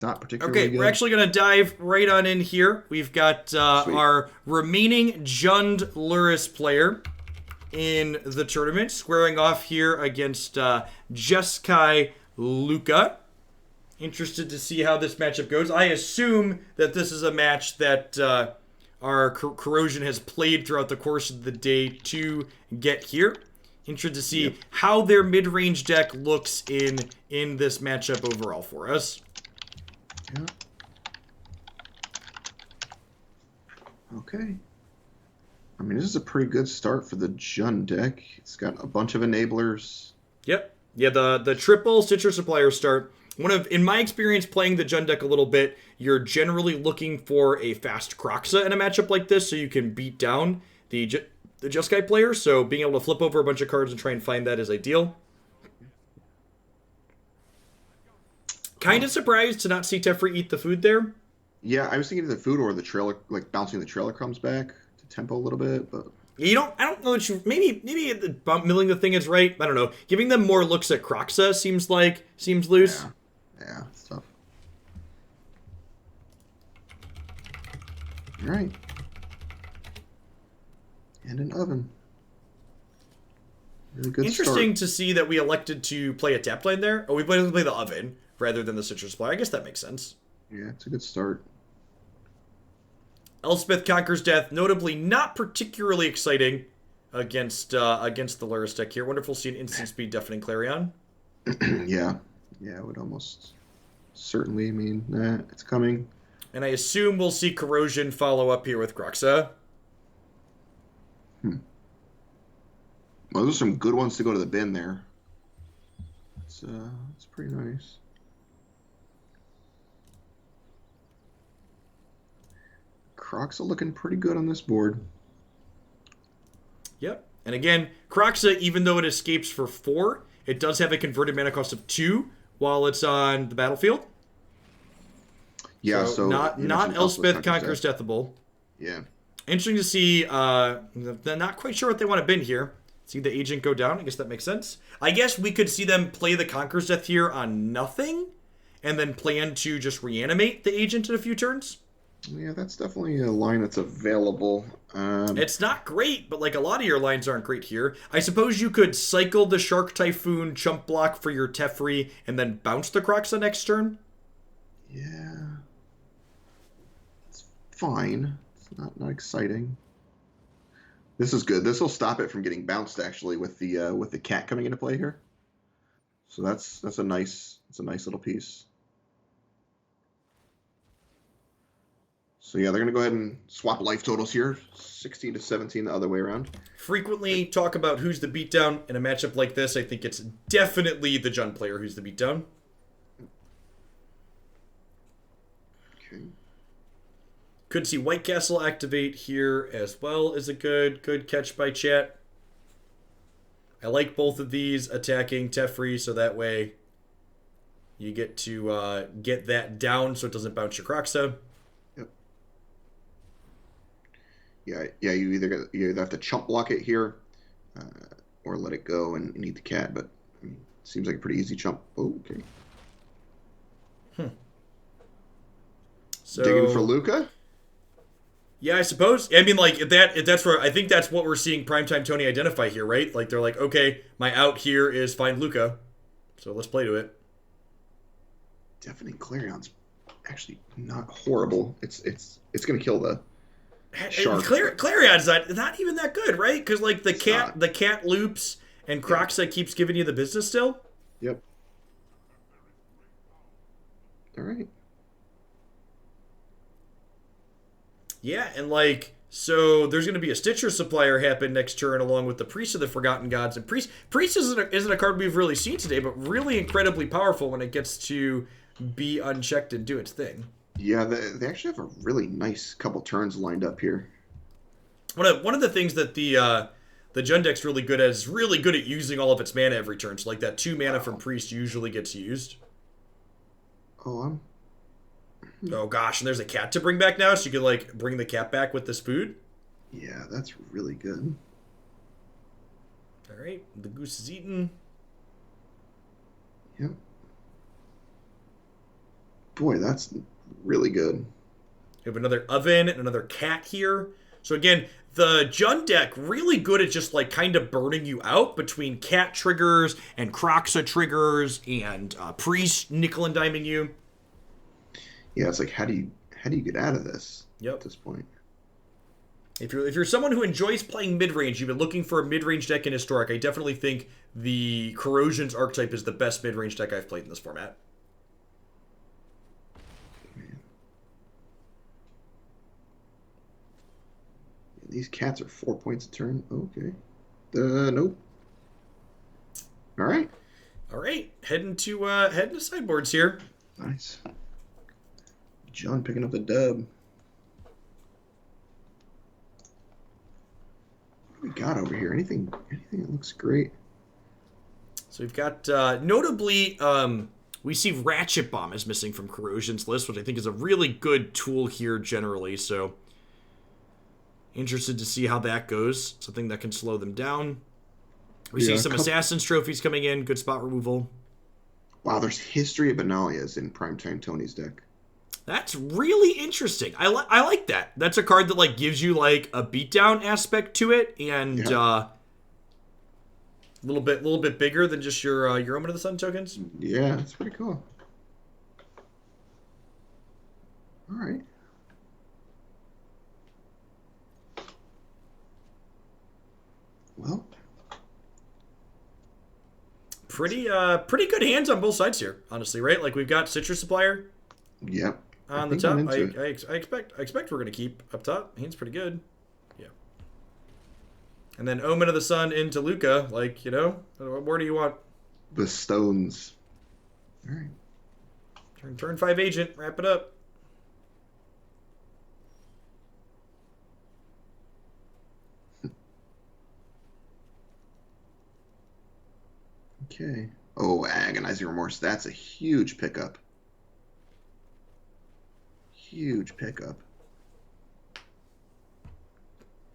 Not particularly Okay, good. we're actually going to dive right on in here. We've got our remaining Jund Lurrus player in the tournament, squaring off here against Jeskai Lukka. Interested to see how this matchup goes. I assume that this is a match that our Corrosion has played throughout the course of the day to get here. Interested to see how their mid-range deck looks in this matchup overall for us. Yeah. Okay. I mean, this is a pretty good start for the Jund deck. It's got a bunch of enablers. Yep. Yeah, the triple Stitcher Supplier start. In my experience playing the Jund deck a little bit, you're generally looking for a fast Kroxa in a matchup like this so you can beat down the Jeskai player. So being able to flip over a bunch of cards and try and find that is ideal. Kind of surprised to not see Teferi eat the food there. Yeah, I was thinking of the food or the trailer, like bouncing the Trail of Crumbs back to tempo a little bit, but I don't know that maybe milling the thing is right. I don't know. Giving them more looks at Kroxa seems loose. Yeah, it's tough. All right. And an oven. Really good Interesting start. to see that we elected to play a tap line there. Oh, we played to play the oven rather than the Citrus Supplier. I guess that makes sense. Yeah, it's a good start. Elspeth Conquers Death, notably not particularly exciting against the Lurrus deck here. Wonderful to see an instant speed Deafening Clarion. Yeah, it would almost certainly mean that it's coming. And I assume we'll see Corrosion follow up here with Kroxa. Well, those are some good ones to go to the bin there. It's pretty nice. Kroxa looking pretty good on this board. Yep. And again, Kroxa, even though it escapes for 4, it does have a converted mana cost of 2 while it's on the battlefield. Yeah, so not Elspeth Conquers Deathable. Yeah. Interesting to see. They're not quite sure what they want to bin here. See the agent go down. I guess that makes sense. I guess we could see them play the Conqueror's Death here on nothing, and then plan to just reanimate the agent in a few turns. Yeah, that's definitely a line that's available. It's not great, but like a lot of your lines aren't great here. I suppose you could cycle the Shark Typhoon chump block for your Teferi and then bounce the Kroxa next turn. Yeah, it's fine. It's not exciting. This is good. This will stop it from getting bounced actually with the cat coming into play here. So that's a nice little piece. So yeah, they're going to go ahead and swap life totals here. 16 to 17 the other way around. Frequently talk about who's the beatdown in a matchup like this. I think it's definitely the Jund player who's the beatdown. Okay. Could see White Castle activate here as well as a good catch by chat. I like both of these attacking Teferi, so that way you get to get that down so it doesn't bounce your Kroxa. Yeah. You either have to chump block it here, or let it go and eat the cat. But I mean, it seems like a pretty easy chump. Oh, okay. So, digging for Lukka. Yeah, I suppose. I mean, like if that's where I think that's what we're seeing Primetime Tony identify here, right? Like they're like, okay, my out here is find Lukka, so let's play to it. Deafening Clarion's actually not horrible. It's gonna kill the shark. Clarion's not even that good, right? Because like the cat loops and Kroxa keeps giving you the business still. Yep. All right. Yeah, and like so, there's going to be a Stitcher Supplier happen next turn, along with the Priest of the Forgotten Gods. And Priest isn't a card we've really seen today, but really incredibly powerful when it gets to be unchecked and do its thing. Yeah, they actually have a really nice couple turns lined up here. One of the things that the Jund deck's really good at is really good at using all of its mana every turn. So like that 2 mana from Priest usually gets used. Oh gosh, and there's a cat to bring back now, so you can like bring the cat back with this food. Yeah, that's really good. All right, the goose is eaten. Yep. Boy, that's really good. We have another oven and another cat here. So again, the Jund deck really good at just like kind of burning you out between cat triggers and Kroxa triggers and priest nickel and diming you. Yeah, it's like how do you get out of this? Yep. At this point. If you're someone who enjoys playing mid-range, you've been looking for a mid-range deck in Historic, I definitely think the Corrosions archetype is the best mid-range deck I've played in this format. These cats are 4 points a turn. Okay. Nope. All right. All right. Heading to sideboards here. Nice. John picking up the dub. What do we got over here? Anything that looks great? So we've got notably we see Ratchet Bomb is missing from Corrosion's list, which I think is a really good tool here generally. So interested to see how that goes. Something that can slow them down. We see some Assassin's trophies coming in. Good spot removal. Wow, there's History of Benalia's in Primetime Tony's deck. That's really interesting. I like that. That's a card that like gives you like a beatdown aspect to it, and a little bit bigger than just your Omen of the Sun tokens. Yeah, that's pretty cool. All right. Well, pretty good hands on both sides here, honestly, right? Like we've got Citrus Supplier. Yep. On the top, I expect we're gonna keep up top. Hand's pretty good. Yeah. And then Omen of the Sun into Lukka. Like, you know, what more do you want? The stones. All right. Turn 5 agent. Wrap it up. Okay. Oh, Agonizing Remorse. That's a huge pickup. Huge pickup.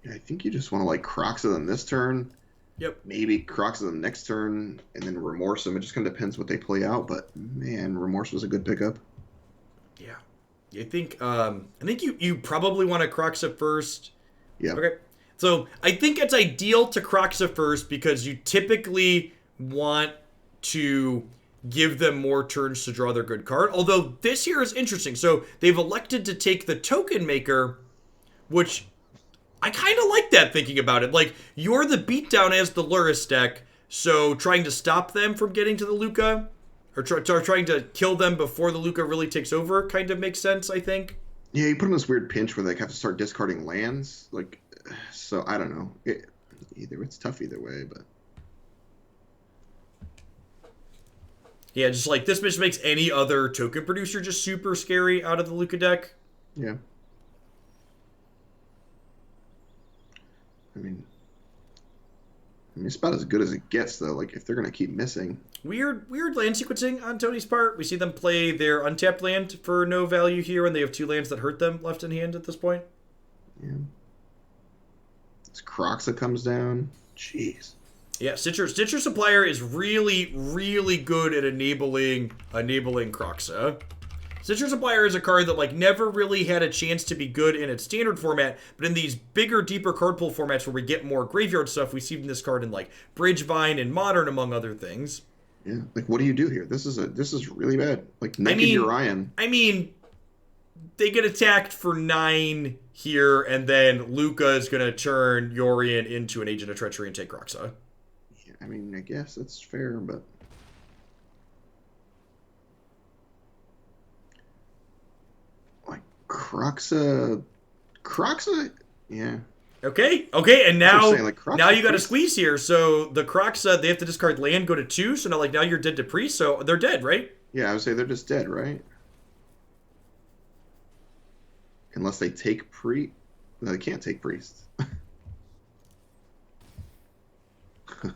Yeah, I think you just want to like Kroxa them this turn. Yep. Maybe Kroxa them next turn, and then Remorse them. It just kind of depends what they play out. But man, Remorse was a good pickup. Yeah. I think you probably want to Kroxa first. Yeah. Okay. So I think it's ideal to Kroxa first because you typically want to give them more turns to draw their good card. Although this here is interesting. So they've elected to take the Token Maker, which I kind of like that thinking about it. Like, you're the beatdown as the Lurrus deck, so trying to stop them from getting to the Lukka, or trying to kill them before the Lukka really takes over kind of makes sense, I think. Yeah, you put them in this weird pinch where they have to start discarding lands. Like, so I don't know. It's tough either way, but... Yeah, just like this just makes any other token producer just super scary out of the Lukka deck. Yeah. I mean, it's about as good as it gets, though. Like, if they're going to keep missing. Weird land sequencing on Tony's part. We see them play their untapped land for no value here, and they have 2 lands that hurt them left in hand at this point. Yeah. This Kroxa comes down. Jeez. Yeah, Citrus Supplier is really, really good at enabling Kroxa. Citrus Supplier is a card that like never really had a chance to be good in its standard format, but in these bigger, deeper card pool formats where we get more graveyard stuff, we see this card in like Bridgevine and Modern, among other things. Yeah, like what do you do here? This is really bad. Like naked Yorion. I mean, they get attacked for 9 here, and then Lukka is gonna turn Yorion into an Agent of Treachery and take Kroxa. I mean, I guess that's fair, but... Like, Kroxa, yeah. Okay, and now, saying, like, now you got a squeeze here. So the Kroxa, they have to discard land, go to 2, so now you're dead to priest, so they're dead, right? Yeah, I would say they're just dead, right? Unless they take priest. No, they can't take priest.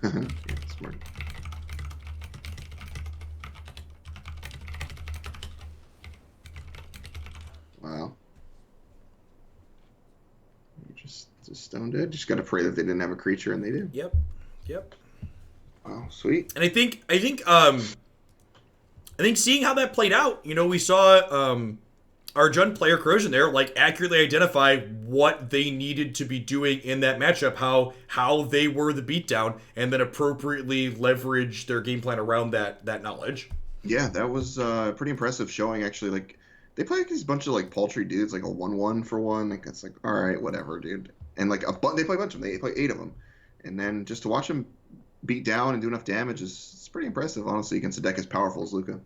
Yeah, smart. Wow. You just stone dead. Just gotta pray that they didn't have a creature, and they did. Yep. Wow, sweet. And I think I think seeing how that played out, we saw our Jund player Corrosion there accurately identify what they needed to be doing in that matchup, how they were the beatdown, and then appropriately leverage their game plan around that knowledge. Yeah, that was pretty impressive showing, actually. They play these bunch of paltry dudes, a 1/1 for one. It's all right, whatever, dude. And they play a bunch of them. They play 8 of them, and then just to watch them beat down and do enough damage is pretty impressive, honestly, against a deck as powerful as Lukka.